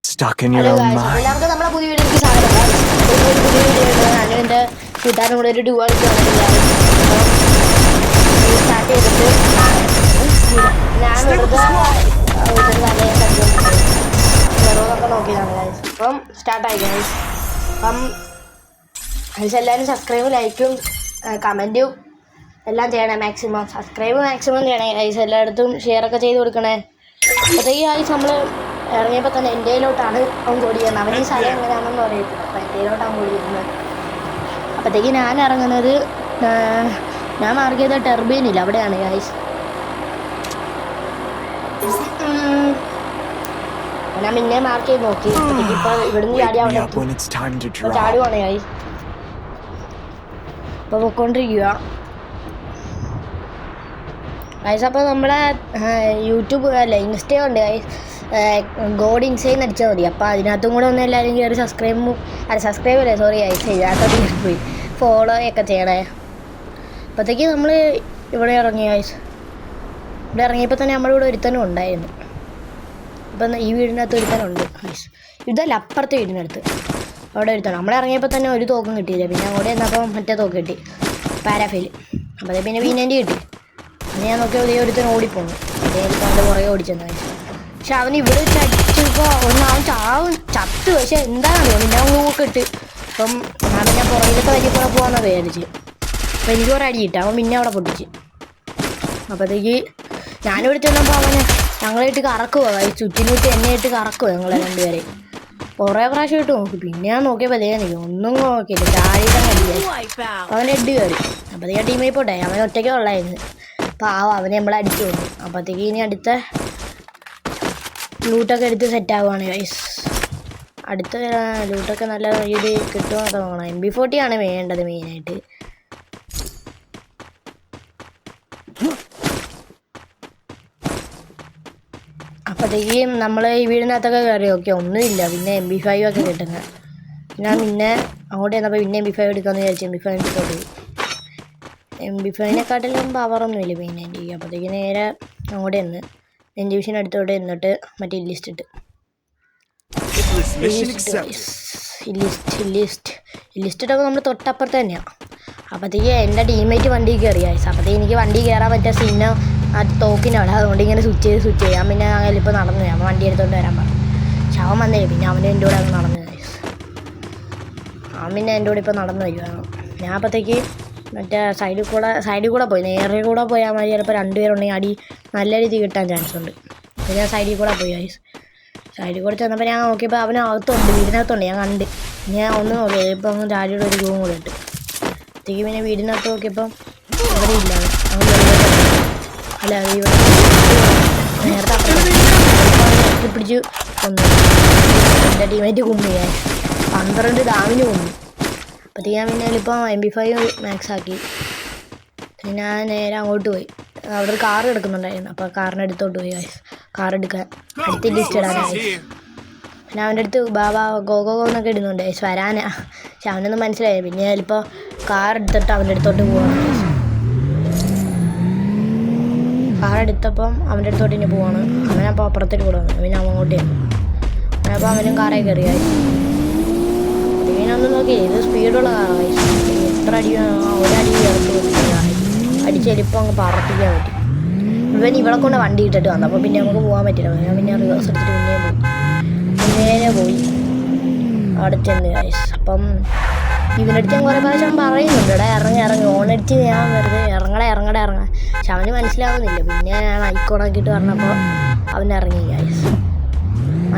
stuck in your hello own guys, mind. എല്ലാവർക്കും നമ്മുടെ പുതിയ വീഡിയോയിലേക്ക് സ്വാഗതം. ഒരു പുതിയ വീഡിയോ ഉണ്ട്. ഞാനും എൻ്റെ കൂട്ടുകാരും കൂടെ ഒരു ഡുവോ സ്റ്റാർട്ട് ചെയ്തിട്ട് ഞാൻ വെറുതെ ഒരു വലയെ കണ്ടുകൊണ്ടിരിക്കുന്നത് വെറുതൊക്കെ നോക്കിയതാണ് ഗായ്സ്. അപ്പം സ്റ്റാർട്ടായി ഗായ്സ്. അപ്പം എല്ലാവരും സബ്സ്ക്രൈബും ലൈക്കും കമൻറ്റും എല്ലാം ചെയ്യണേ. മാക്സിമം സബ്സ്ക്രൈബ് മാക്സിമം ചെയ്യണേ ഗായ്സ്. എല്ലായിടത്തും ഷെയറൊക്കെ ചെയ്ത് കൊടുക്കണേ. അപ്പോഴത്തേക്ക് ഗായ്സ് നമ്മൾ ഇറങ്ങിയപ്പോൾ തന്നെ എൻ്റെയിലോട്ടാണ് അവൻ ഓടിയിരുന്നത്. അവൻ ഈ സ്ഥലം എങ്ങനെയാണെന്ന് അറിയത്തില്ല. അപ്പോൾ എൻ്റെയിലോട്ടാണ് ഓടിയിരുന്നത്. അപ്പോഴത്തേക്ക് ഞാൻ ഇറങ്ങുന്നത് ഞാൻ മാർക്ക് ചെയ്ത ടെർബൈനില്ല, അവിടെയാണ് ഗായ്സ്. ഞാൻ പിന്നെ മാർക്ക് ചെയ്ത് നോക്കി. അപ്പോഴത്തേക്ക് ഇപ്പോൾ ഇവിടുന്ന് ചാടി അവിടെ ചാടുവാണ് ഗായ്സ്. ഇപ്പോൾ പൊയ്ക്കൊണ്ടിരിക്കുക ഗായ്സ്. അപ്പോൾ നമ്മുടെ യൂട്യൂബ് അല്ല ഇൻസ്റ്റയും ഉണ്ട് ഗായ്സ്. ഗോഡ് ഇൻസൈൻ അടിച്ചാൽ മതി. അപ്പോൾ അതിനകത്തും കൂടെ ഒന്ന് എല്ലാവരും കയറി സബ്സ്ക്രൈബ് അല്ലേ സോറി ഗായ്സ്, ഇതിനകത്തോട്ട് കയറിപ്പോയി ഫോളോ ഒക്കെ ചെയ്യണേ. അപ്പോഴത്തേക്ക് നമ്മൾ ഇവിടെ ഇറങ്ങി ഗായ്സ്. ഇവിടെ ഇറങ്ങിയപ്പോൾ തന്നെ നമ്മുടെ ഇവിടെ ഒരുത്തനും ഉണ്ടായിരുന്നു. ഇപ്പം ഈ വീടിനകത്ത് ഒരുത്തനുണ്ട് ഗായ്സ്. ഇതല്ല, അപ്പുറത്തെ വീടിനടുത്ത് അവിടെ ഒരുത്തണം. നമ്മളിറങ്ങിയപ്പോൾ തന്നെ ഒരു തോക്കും കിട്ടിയില്ല. പിന്നെ അങ്ങോട്ട് ചെന്നപ്പോൾ മറ്റേ തോക്ക് കിട്ടി, പാരാഫെയിൽ. അപ്പോൾ പിന്നെ വീനേൻ്റെ കിട്ടി. പിന്നെ ഞാൻ നോക്കിയാൽ ഒരേ ഒരുത്തൻ ഓടിപ്പോന്നു. അതേ അവൻ്റെ പുറകെ ഓടിച്ചെന്ന് ഗായ്സ്. പക്ഷെ അവൻ ഇവിടെ ചടിച്ചപ്പോൾ അവൻ ചത്ത്. പക്ഷെ എന്താണെന്നോ പിന്നെ അവൻ നോക്കിട്ട് അപ്പം ഞാൻ പിന്നെ പുറകിലത്തെ വരി കൂടെ പോകാമെന്നാണ് വിചാരിച്ച്. അപ്പം എനിക്ക് കുറേ അടി കിട്ടും. അവൻ പിന്നെ അവിടെ പൊട്ടിച്ച്. അപ്പോഴത്തേക്ക് ഞാനിവിടെ ചെന്നപ്പോൾ അവന് ഞങ്ങളായിട്ട് കറക്കുക ചുറ്റിനുറ്റി എന്നെ ആയിട്ട് കറക്കുക ഞങ്ങളെ രണ്ടുപേരെ. കുറേ പ്രാവശ്യം ഇട്ട് നോക്കി. പിന്നെ ഞാൻ നോക്കിയപ്പോൾ അതേ നിൽക്കും, ഒന്നും നോക്കിയില്ല. ചാടിയിട്ടങ്ങ് അടിക്കുക. അവൻ ഹെഡ് കയറി. അപ്പോഴത്തേക്ക് ടീമായി പോട്ടെ, അവൻ ഒറ്റയ്ക്ക് ഉള്ളായിരുന്നു. പാവം അവനെ നമ്മളെ അടിച്ചു കൊണ്ടു. അപ്പോഴത്തേക്ക് ഇനി അടുത്ത ലൂട്ടൊക്കെ എടുത്ത് സെറ്റാവുകയാണ് ഗൈസ്. അടുത്ത ലൂട്ടൊക്കെ നല്ല ഇത് കിട്ടുമെന്നൊക്കെ നോക്കണം. MP40 ആണ് വേണ്ടത് മെയിനായിട്ട്. അപ്പോഴത്തേക്കും നമ്മൾ ഈ വീടിനകത്തൊക്കെ കയറി നോക്കിയാൽ ഒന്നുമില്ല. പിന്നെ MP5 ഒക്കെ കിട്ടുന്നത്. ഞാൻ പിന്നെ അങ്ങോട്ട് ചെന്നപ്പോൾ പിന്നെ MP5 എടുക്കാമെന്ന് വിചാരിച്ചു. MP5 എടുത്തോട്ട് പോയി. MP5-നെക്കാട്ടിലും പവറൊന്നുമില്ല മെയിനായിട്ട്. അപ്പോഴത്തേക്ക് നേരെ അങ്ങോട്ട് ചെന്ന് എൻജിവിഷൻ അടുത്തോട്ട് എന്നിട്ട് മറ്റേ ലിസ്റ്റ് ഇട്ടപ്പോൾ നമ്മൾ തൊട്ടപ്പുറത്ത് തന്നെയാണ്. അപ്പോഴത്തേക്ക് എൻ്റെ ടീമേറ്റ് വണ്ടി കയറി ഗൈസ്. അപ്പോഴത്തേക്ക് എനിക്ക് വണ്ടി കയറാൻ പറ്റിയ സീനോ ആ തോക്കിൻ്റെ അവിടെ. അതുകൊണ്ട് ഇങ്ങനെ സ്വിച്ച് ചെയ്ത് ഞാൻ പിന്നെ ഇപ്പോൾ നടന്നു. ഞാൻ വണ്ടി എടുത്തോണ്ട് വരാൻ പറഞ്ഞു. പക്ഷെ അവൻ വന്നേ. പിന്നെ അവൻ എൻ്റെ കൂടെ അങ്ങ് നടന്നു ഗൈസ്. അവൻ പിന്നെ എൻ്റെ കൂടെ ഇപ്പോൾ നടന്നു വരുവാണ്. ഞാൻ അപ്പോഴത്തേക്ക് മറ്റേ സൈഡിൽ കൂടെ പോയി. നേരെ കൂടെ പോയാൽ മതി. ചിലപ്പോൾ രണ്ടുപേരുണ്ടെങ്കിൽ അടി നല്ല രീതിയിൽ കിട്ടാൻ ചാൻസ് ഉണ്ട്. അപ്പോൾ ഞാൻ സൈഡിൽ കൂടെ പോയി ഗൈസ്. സൈഡിൽ കൂടെ ചെന്നപ്പോൾ ഞാൻ നോക്കിയപ്പോൾ അവനകത്തുണ്ട്, വീടിനകത്തുണ്ട്. ഞാൻ കണ്ട്. ഞാൻ ഒന്ന് നോക്കി. ഇപ്പോൾ അങ്ങ് ഡാഡിയുടെ ഒരു റൂം കൂടെ ഇട്ട് അത്തേക്ക് പിന്നെ വീടിനകത്ത് നോക്കിയപ്പം അവിടെ ഇല്ല. അല്ല ഇവിടെ നേരത്തെ അപ്പുറത്ത് പിടിച്ച് കൊന്നു. എൻ്റെ ടീമേറ്റ് കുമ്മി. ഞാൻ 12 ഡാമിന് കൊന്നു. അപ്പോഴത്തേക്ക് ഞാൻ പിന്നെ ഇപ്പോൾ MP5 മാക്സ് ആക്കി. പിന്നെ ഞാൻ നേരെ അങ്ങോട്ട് പോയി. അവിടെ ഒരു കാർ എടുക്കുന്നുണ്ടായിരുന്നു. അപ്പോൾ കാറിൻ്റെ അടുത്തോട്ട് പോയി ഗൈസ്. കാർ എടുക്കാൻ അടുത്ത് ലിസ്റ്റ് ഇടാനായി. പിന്നെ അവൻ്റെ അടുത്ത് ബാബാ ഗോ എന്നൊക്കെ ഇടുന്നുണ്ട് ഗൈസ്, വരാനാ. പക്ഷെ അവനൊന്നും മനസ്സിലായി. പിന്നെ ചിലപ്പോൾ കാർ എടുത്തിട്ട് അവൻ്റെ അടുത്തോട്ട് പോവാണ്. കാർ എടുത്തപ്പം അവൻ്റെ അടുത്തോട്ട് ഇനി പോവാണ്. അവനപ്പോൾ അപ്പുറത്തേക്ക് കൂടെ വന്നു. പിന്നെ അവൻ അങ്ങോട്ട് ചെന്നു. അപ്പോൾ അവനും കാറേ കയറി ഗൈസ്. ഇതിനൊന്നും നോക്കി. ഇത് സ്പീഡുള്ള കാറാണ് ഗൈസ്. എത്ര അടി ഒരടി ചേർത്ത് അടിച്ചെലിപ്പോൾ അങ്ങ് പറപ്പിക്കാൻ പറ്റും. ഇവൻ ഇവിടെ കൊണ്ട് വണ്ടി ഇട്ടിട്ട് വന്നു. അപ്പോൾ പിന്നെ നമുക്ക് പോകാൻ പറ്റില്ല. ഞാൻ പിന്നെ റിവേഴ്സ് എടുത്തിട്ട് നേരെ പോയി അവിടെ ചെന്ന് ഗൈസ്. അപ്പം ഇവനടുത്ത് ഞാൻ കുറേ പ്രാവശ്യം പറയുന്നുണ്ട്, ഇവിടെ ഇറങ്ങി ഓണടിച്ച് ഞാൻ വെറുതെ ഇറങ്ങട. പക്ഷെ അവന് മനസ്സിലാവുന്നില്ല. പിന്നെ ഞാൻ ഐക്കോണാക്കിയിട്ട് പറഞ്ഞപ്പോൾ അവൻ ഇറങ്ങി ഗൈസ്.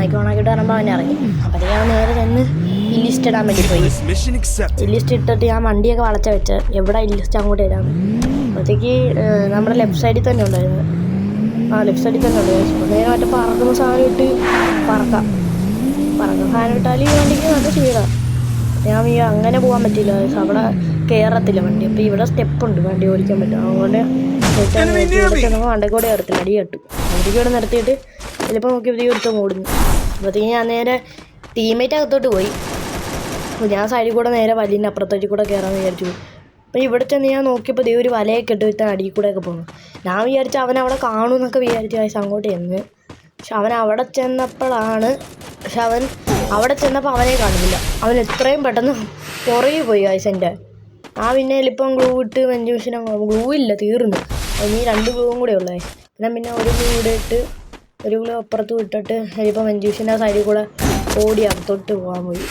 ഐക്കോണാക്കിയിട്ട് പറഞ്ഞപ്പോൾ അവൻ ഇറങ്ങി. അപ്പോഴത്തേക്ക് അവൻ നേരെ ചെന്ന് ഈ ലിസ്റ്റ് ഇടാൻ വേണ്ടി പോയി. ഈ ലിസ്റ്റ് ഇട്ടിട്ട് ഞാൻ വണ്ടിയൊക്കെ വളച്ച വെച്ച് എവിടെ ഈ ലിസ്റ്റ് അങ്ങോട്ട് ഇടാൻ. അപ്പോഴത്തേക്ക് നമ്മുടെ ലെഫ്റ്റ് സൈഡിൽ തന്നെ ഉണ്ടായിരുന്നു. ലെഫ്റ്റ് സൈഡിൽ തന്നെ ഉണ്ട്. നേരെ മറ്റേ പറക്കുന്ന സാധനം ഇട്ട് പറക്കുന്ന സാധനം ഇട്ടാൽ ഈ വണ്ടിക്ക് നല്ല സ്പീഡാണ്. ഞാൻ അങ്ങനെ പോകാൻ പറ്റില്ല, അവിടെ കയറത്തില്ല വണ്ടി. അപ്പോൾ ഇവിടെ സ്റ്റെപ്പുണ്ട്, വണ്ടി ഓടിക്കാൻ പറ്റും. അതുകൊണ്ട് ഇവിടെ ചെന്നപ്പോൾ വണ്ടിക്ക് കൂടെ കയറത്തില്ല, അടി കെട്ടു. വണ്ടിക്ക് ഇവിടെ നിർത്തിയിട്ട് ചിലപ്പോൾ നോക്കിയപ്പോൾ ഒരുത്തം ഓടുന്നു. അപ്പോഴത്തേക്ക് ഞാൻ നേരെ ടീമേറ്റ് അകത്തോട്ട് പോയി. അപ്പോൾ ഞാൻ സൈഡിൽ കൂടെ നേരെ വലിയ അപ്പുറത്തേക്ക് കൂടെ കയറാമെന്ന് വിചാരിച്ചു. അപ്പോൾ ഇവിടെ ചെന്ന് ഞാൻ നോക്കിയപ്പോൾ ഒരു വലയൊക്കെ ഇട്ട് വിറ്റാൻ അടിയിൽ കൂടെയൊക്കെ പോകുന്നു. ഞാൻ വിചാരിച്ചു അവൻ അവിടെ കാണുമെന്നൊക്കെ വിചാരിച്ചു ഗൈസ്. അങ്ങോട്ട് ചെന്ന് പക്ഷെ അവൻ അവിടെ ചെന്നപ്പോഴാണ് അവിടെ ചെന്നപ്പോൾ അവനെ കാണുന്നില്ല. അവൻ എത്രയും പെട്ടെന്ന് പുറകെ പോയി ഗൈസ് എൻ്റെ. ആ പിന്നെ ഇപ്പം ഗ്ലൂ ഇട്ട് വെഞ്ചൂഷനെ ഗ്ലൂ ഇല്ല, തീർന്നു. അതിന് 2 ഗ്ലൂവും കൂടെ ഉള്ളത്. പിന്നെ ഒരു ഗ്ലൂ ഇവിടെ ഇട്ട് ഒരു ഗ്ലൂ അപ്പുറത്ത് വിട്ടിട്ട് ഇപ്പം വെഞ്ചൂഷൻ്റെ സൈഡിൽ കൂടെ ഓടി അകത്തോട്ട് പോകാൻ പോയി.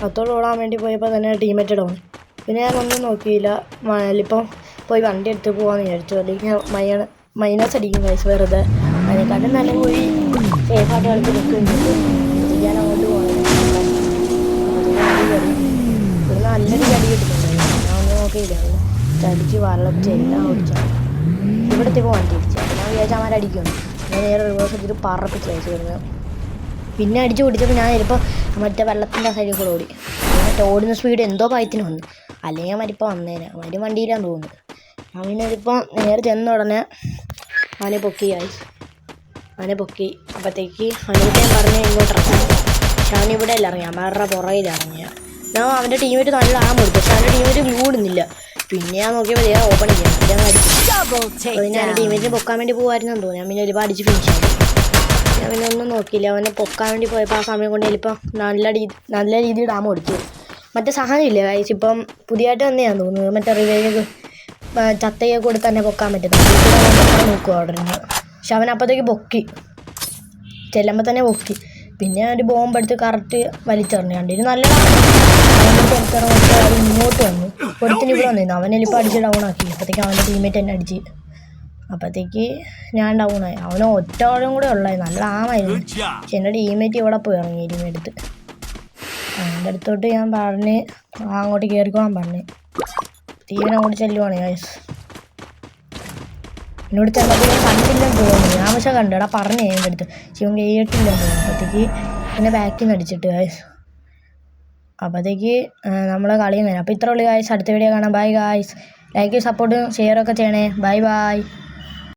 അകത്തോട്ട് ഓടാൻ വേണ്ടി പോയപ്പോൾ തന്നെ ടീമേറ്റ് ഡൗൺ. പിന്നെ ഞാൻ ഒന്നും നോക്കിയില്ല. ഇപ്പം പോയി വണ്ടി എടുത്ത് പോകാമെന്ന് വിചാരിച്ചു. അല്ലെങ്കിൽ മൈനസ് അടിക്കും ഗൈസ് വെറുതെ. അതിനെക്കാട്ടും നല്ല പോയി സേഫായിട്ട് കളിച്ച് നിൽക്കുന്നുണ്ട്. ഞാൻ അങ്ങോട്ട് പോകണം. ഇവിടെ നല്ലൊരു ചടി കിട്ടുന്നുണ്ട്. ഞാൻ ഒന്നും നോക്കിയില്ല. ചടിച്ച് വളച്ച് എല്ലാം ഓടിച്ചാൽ ഇവിടുത്തെ ഇപ്പോൾ വണ്ടി ഇടിച്ചു. ഞാൻ വിചാരിച്ചാൽ അവരടിക്കുന്നു. ഞാൻ നേരെ റിവേഴ്സ് എടുത്തിട്ട് പറപ്പിച്ച് കഴിച്ച് വരുന്നത്. പിന്നെ അടിച്ച് ഓടിച്ചപ്പോൾ ഞാൻ ചിലപ്പോൾ മറ്റേ വെള്ളത്തിൻ്റെ സൈഡിൽ കൂടെ ഓടി. എന്നിട്ട് ഓടുന്ന സ്പീഡ് എന്തോ പായത്തിന് വന്നു. അല്ലെങ്കിൽ അവരിപ്പോൾ വന്നേനെ. അവര് വണ്ടിയിലാന്ന് തോന്നുന്നു. അവനിതിപ്പോൾ നേരെ ചെന്ന ഉടനെ അവനെ പൊക്കി. അപ്പോഴത്തേക്ക് അവനിട്ട് ഞാൻ പറഞ്ഞ് ഇങ്ങോട്ട് ഇറങ്ങി. പക്ഷെ അവനിവിടെ അല്ല ഇറങ്ങി, അവരുടെ പുറകിലിറങ്ങിയ. ഞാൻ അവൻ്റെ ടീമേറ്റ് നല്ല കൊടുത്തു. പക്ഷെ അവൻ്റെ ടീമേറ്റ് ഗ്ലൂ ഇടുന്നില്ല. പിന്നെ ഞാൻ നോക്കിയപ്പോൾ ഞാൻ ഓപ്പൺ ചെയ്യാം. ഞാൻ ഞാൻ ടീമേറ്റിന് പൊക്കാൻ വേണ്ടി പോകുമായിരുന്നെന്ന് തോന്നി. ഞാൻ പിന്നെ ഒരുപാട് അടിച്ച് ഫിനിഷ് ആയി. ഞാൻ പിന്നെ ഒന്നും നോക്കിയില്ല. അവനെ പൊക്കാൻ വേണ്ടി പോയപ്പോൾ ആ സമയം കൊണ്ട് ചിലപ്പം നല്ല രീതിയിൽ ഡാം ഓടിച്ചു. മറ്റേ സാധനം ഇല്ലേ ഗൈസ്, ഇപ്പം പുതിയതായിട്ട് തന്നെയാണെന്ന് തോന്നുന്നത്. മറ്റേ റിവൈവ് ചത്തയെ കൂടി തന്നെ പൊക്കാൻ പറ്റുന്നത്. പൊക്കാൻ നോക്കുക അവിടെ നിന്ന്. പക്ഷെ അവൻ അപ്പോഴത്തേക്ക് പൊക്കി, ചെല്ലുമ്പോൾ തന്നെ പൊക്കി. പിന്നെ ഒരു ബോംബ് എടുത്ത് കറക്റ്റ് വലിച്ചെറിഞ്ഞു. കണ്ടിട്ട് നല്ല അത് ഇങ്ങോട്ട് വന്നു. ഒരുത്തിന് ഇവിടെ വന്നിരുന്നു. അവനെലിപ്പോൾ അടിച്ച് ഡൗൺ ആക്കി. അപ്പോഴത്തേക്ക് അവൻ്റെ ടീമേറ്റ് തന്നെ അടിച്ച്. അപ്പോഴത്തേക്ക് ഞാൻ ഡൗണായി. അവന് ഒറ്റോടും കൂടെ ഉള്ളത് നല്ല ആമായിരുന്നു. പക്ഷെ എൻ്റെ ടീമേറ്റ് ഇവിടെ പോയി ഇറങ്ങി ടീമെടുത്ത്. അവൻ്റെ അടുത്തോട്ട് ഞാൻ പറഞ്ഞ് അങ്ങോട്ട് കയറിക്കോളാൻ പറഞ്ഞ്. ടീമിനെ അങ്ങോട്ട് ചെല്ലുവാണ് ഗൈസ്. എന്നോട് ചെന്നപ്പോൾ ഞാൻ കണ്ടില്ലെന്ന് തോന്നുന്നു. ഞാൻ പക്ഷെ കണ്ടു. എടാ പറഞ്ഞു എൻ്റെ അടുത്ത് ശിവൻ കേട്ടില്ലെന്ന് തോന്നുന്നു. അപ്പോഴത്തേക്ക് എന്നെ ബാക്കിൽ നിന്ന് അടിച്ചിട്ട് ഗൈസ്. അപ്പോഴത്തേക്ക് നമ്മളെ കളിയും കഴിഞ്ഞു. അപ്പോൾ ഇത്ര ഉള്ളു ഗൈസ്. അടുത്ത വീഡിയോ കാണാം. Bye guys. ലൈക്ക് സപ്പോർട്ടും ഷെയറൊക്കെ ചെയ്യണേ. ബൈ.